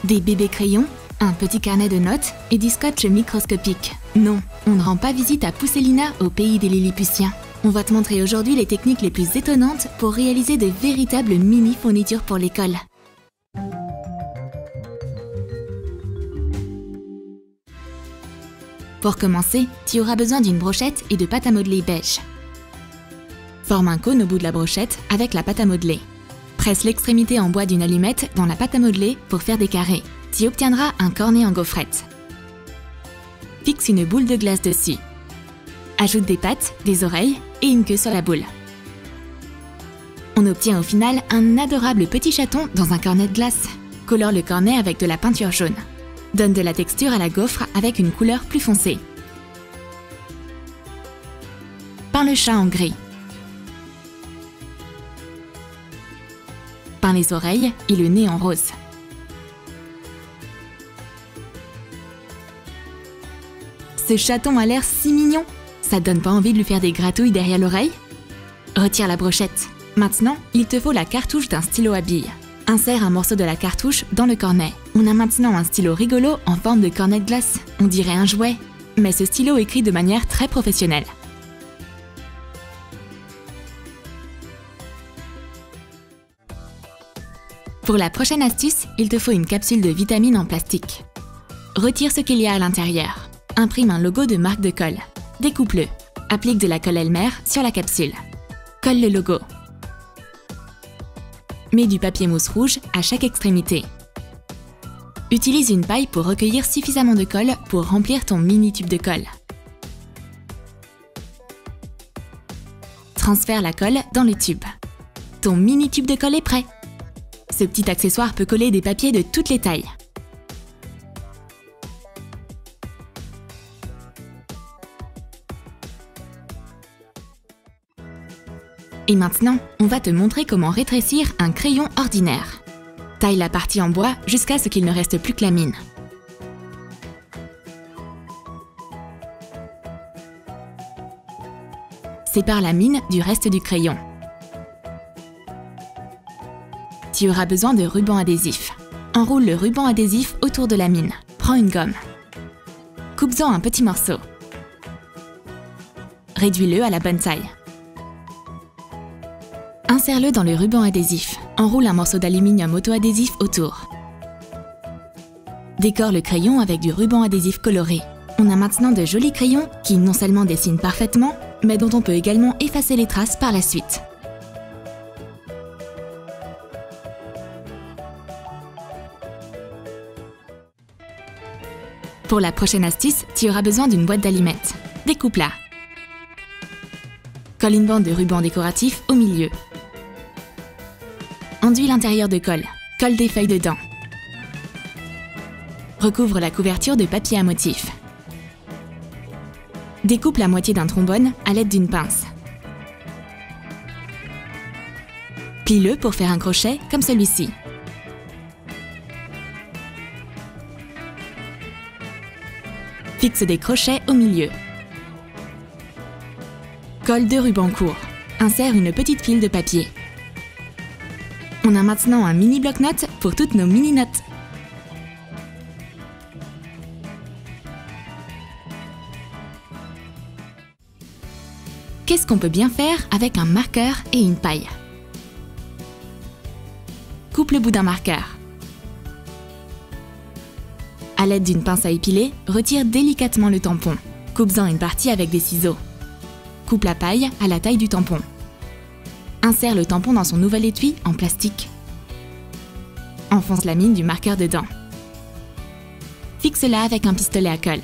Des bébés crayons, un petit carnet de notes et du scotch microscopique. Non, on ne rend pas visite à Pousselina au pays des Lilliputiens. On va te montrer aujourd'hui les techniques les plus étonnantes pour réaliser de véritables mini-fournitures pour l'école. Pour commencer, tu auras besoin d'une brochette et de pâte à modeler beige. Forme un cône au bout de la brochette avec la pâte à modeler. Presse l'extrémité en bois d'une allumette dans la pâte à modeler pour faire des carrés. Tu obtiendras un cornet en gaufrette. Fixe une boule de glace dessus. Ajoute des pattes, des oreilles et une queue sur la boule. On obtient au final un adorable petit chaton dans un cornet de glace. Colore le cornet avec de la peinture jaune. Donne de la texture à la gaufre avec une couleur plus foncée. Peins le chat en gris. Peins les oreilles et le nez en rose. Ce chaton a l'air si mignon! Ça donne pas envie de lui faire des gratouilles derrière l'oreille? Retire la brochette. Maintenant, il te faut la cartouche d'un stylo à billes. Insère un morceau de la cartouche dans le cornet. On a maintenant un stylo rigolo en forme de cornet de glace. On dirait un jouet. Mais ce stylo écrit de manière très professionnelle. Pour la prochaine astuce, il te faut une capsule de vitamines en plastique. Retire ce qu'il y a à l'intérieur. Imprime un logo de marque de colle. Découpe-le. Applique de la colle Elmer sur la capsule. Colle le logo. Mets du papier mousse rouge à chaque extrémité. Utilise une paille pour recueillir suffisamment de colle pour remplir ton mini tube de colle. Transfère la colle dans le tube. Ton mini tube de colle est prêt. Ce petit accessoire peut coller des papiers de toutes les tailles. Et maintenant, on va te montrer comment rétrécir un crayon ordinaire. Taille la partie en bois jusqu'à ce qu'il ne reste plus que la mine. Sépare la mine du reste du crayon. Tu auras besoin de ruban adhésif. Enroule le ruban adhésif autour de la mine. Prends une gomme. Coupe-en un petit morceau. Réduis-le à la bonne taille. Insère-le dans le ruban adhésif. Enroule un morceau d'aluminium auto-adhésif autour. Décore le crayon avec du ruban adhésif coloré. On a maintenant de jolis crayons qui non seulement dessinent parfaitement, mais dont on peut également effacer les traces par la suite. Pour la prochaine astuce, tu auras besoin d'une boîte d'allumettes. Découpe-la. Colle une bande de ruban décoratif au milieu. Enduis l'intérieur de colle. Colle des feuilles dedans. Recouvre la couverture de papier à motif. Découpe la moitié d'un trombone à l'aide d'une pince. Plie-le pour faire un crochet comme celui-ci. Fixe des crochets au milieu. Colle deux rubans courts. Insère une petite file de papier. On a maintenant un mini bloc-notes pour toutes nos mini-notes. Qu'est-ce qu'on peut bien faire avec un marqueur et une paille? Coupe le bout d'un marqueur. À l'aide d'une pince à épiler, retire délicatement le tampon. Coupe-en une partie avec des ciseaux. Coupe la paille à la taille du tampon. Insère le tampon dans son nouvel étui en plastique. Enfonce la mine du marqueur dedans. Fixe-la avec un pistolet à colle.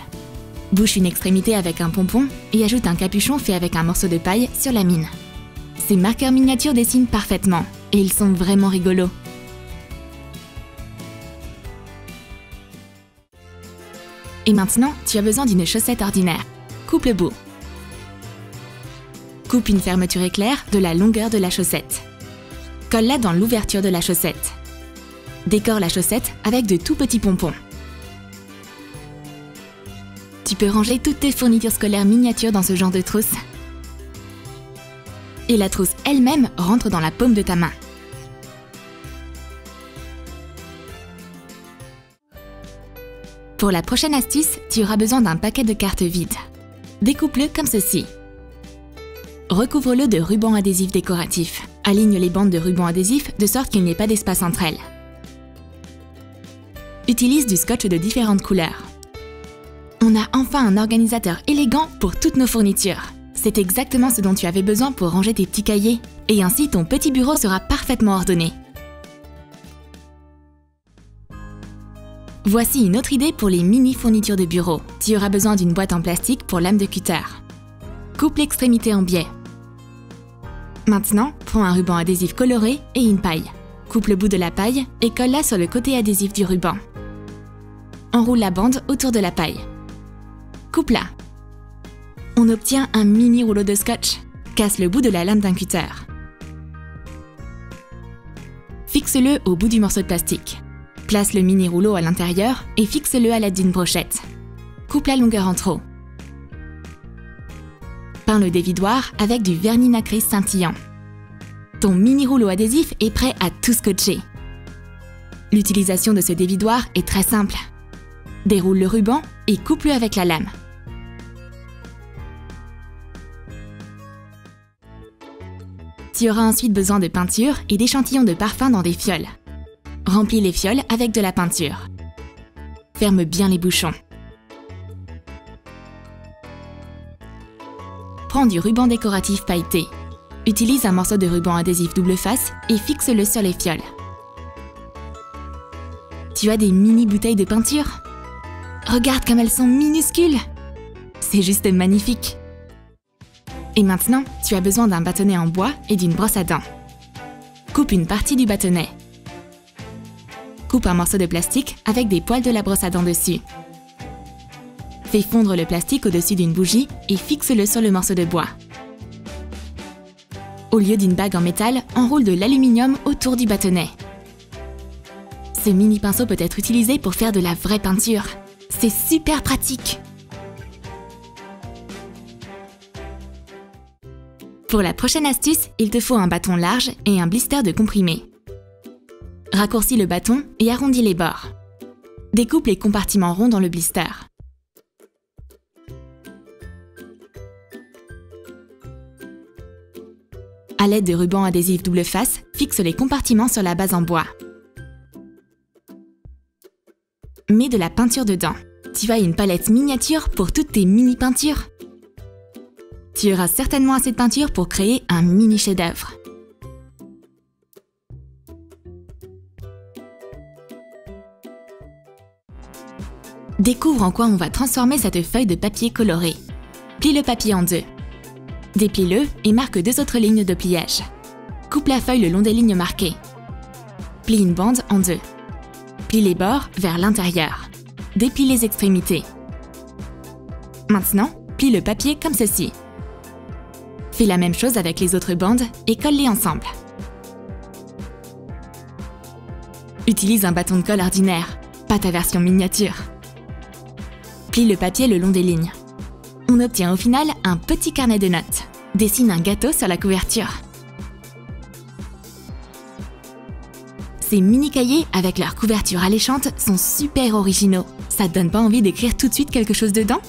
Bouche une extrémité avec un pompon et ajoute un capuchon fait avec un morceau de paille sur la mine. Ces marqueurs miniatures dessinent parfaitement et ils sont vraiment rigolos. Et maintenant, tu as besoin d'une chaussette ordinaire. Coupe le bout. Coupe une fermeture éclair de la longueur de la chaussette. Colle-la dans l'ouverture de la chaussette. Décore la chaussette avec de tout petits pompons. Tu peux ranger toutes tes fournitures scolaires miniatures dans ce genre de trousse. Et la trousse elle-même rentre dans la paume de ta main. Pour la prochaine astuce, tu auras besoin d'un paquet de cartes vides. Découpe-le comme ceci. Recouvre-le de ruban adhésif décoratif. Aligne les bandes de ruban adhésif de sorte qu'il n'y ait pas d'espace entre elles. Utilise du scotch de différentes couleurs. On a enfin un organisateur élégant pour toutes nos fournitures. C'est exactement ce dont tu avais besoin pour ranger tes petits cahiers. Et ainsi, ton petit bureau sera parfaitement ordonné. Voici une autre idée pour les mini fournitures de bureau. Tu auras besoin d'une boîte en plastique pour lame de cutter. Coupe l'extrémité en biais. Maintenant, prends un ruban adhésif coloré et une paille. Coupe le bout de la paille et colle-la sur le côté adhésif du ruban. Enroule la bande autour de la paille. Coupe-la. On obtient un mini rouleau de scotch. Casse le bout de la lame d'un cutter. Fixe-le au bout du morceau de plastique. Place le mini rouleau à l'intérieur et fixe-le à l'aide d'une brochette. Coupe la longueur en trop. Peins le dévidoir avec du vernis nacré scintillant. Ton mini rouleau adhésif est prêt à tout scotcher. L'utilisation de ce dévidoir est très simple. Déroule le ruban et coupe-le avec la lame. Tu auras ensuite besoin de peinture et d'échantillons de parfum dans des fioles. Remplis les fioles avec de la peinture. Ferme bien les bouchons. Prends du ruban décoratif pailleté. Utilise un morceau de ruban adhésif double face et fixe-le sur les fioles. Tu as des mini bouteilles de peinture? Regarde comme elles sont minuscules! C'est juste magnifique! Et maintenant, tu as besoin d'un bâtonnet en bois et d'une brosse à dents. Coupe une partie du bâtonnet. Coupe un morceau de plastique avec des poils de la brosse à dents dessus. Fais fondre le plastique au-dessus d'une bougie et fixe-le sur le morceau de bois. Au lieu d'une bague en métal, enroule de l'aluminium autour du bâtonnet. Ce mini pinceau peut être utilisé pour faire de la vraie peinture. C'est super pratique! Pour la prochaine astuce, il te faut un bâton large et un blister de comprimé. Raccourcis le bâton et arrondis les bords. Découpe les compartiments ronds dans le blister. À l'aide de ruban adhésif double face, fixe les compartiments sur la base en bois. Mets de la peinture dedans. Tu as une palette miniature pour toutes tes mini-peintures. Tu auras certainement assez de peinture pour créer un mini chef-d'œuvre. Découvre en quoi on va transformer cette feuille de papier colorée. Plie le papier en deux. Déplie-le et marque deux autres lignes de pliage. Coupe la feuille le long des lignes marquées. Plie une bande en deux. Plie les bords vers l'intérieur. Déplie les extrémités. Maintenant, plie le papier comme ceci. Fais la même chose avec les autres bandes et colle-les ensemble. Utilise un bâton de colle ordinaire, pas ta version miniature. Plie le papier le long des lignes. On obtient au final un petit carnet de notes. Dessine un gâteau sur la couverture. Ces mini cahiers, avec leur couverture alléchante, sont super originaux. Ça te donne pas envie d'écrire tout de suite quelque chose dedans?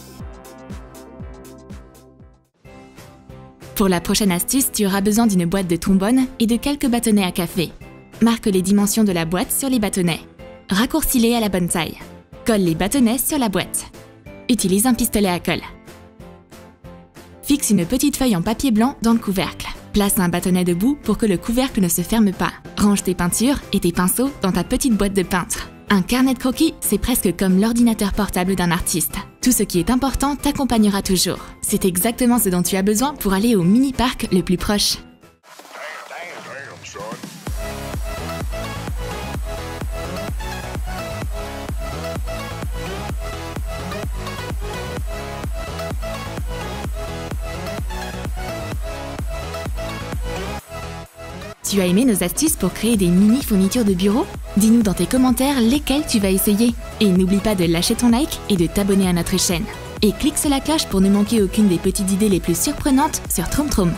Pour la prochaine astuce, tu auras besoin d'une boîte de trombone et de quelques bâtonnets à café. Marque les dimensions de la boîte sur les bâtonnets. Raccourcis-les à la bonne taille. Colle les bâtonnets sur la boîte. Utilise un pistolet à colle. Fixe une petite feuille en papier blanc dans le couvercle. Place un bâtonnet debout pour que le couvercle ne se ferme pas. Range tes peintures et tes pinceaux dans ta petite boîte de peintre. Un carnet de croquis, c'est presque comme l'ordinateur portable d'un artiste. Tout ce qui est important t'accompagnera toujours. C'est exactement ce dont tu as besoin pour aller au mini-parc le plus proche. Tu as aimé nos astuces pour créer des mini fournitures de bureau? Dis-nous dans tes commentaires lesquelles tu vas essayer. Et n'oublie pas de lâcher ton like et de t'abonner à notre chaîne. Et clique sur la cloche pour ne manquer aucune des petites idées les plus surprenantes sur TroomTroom.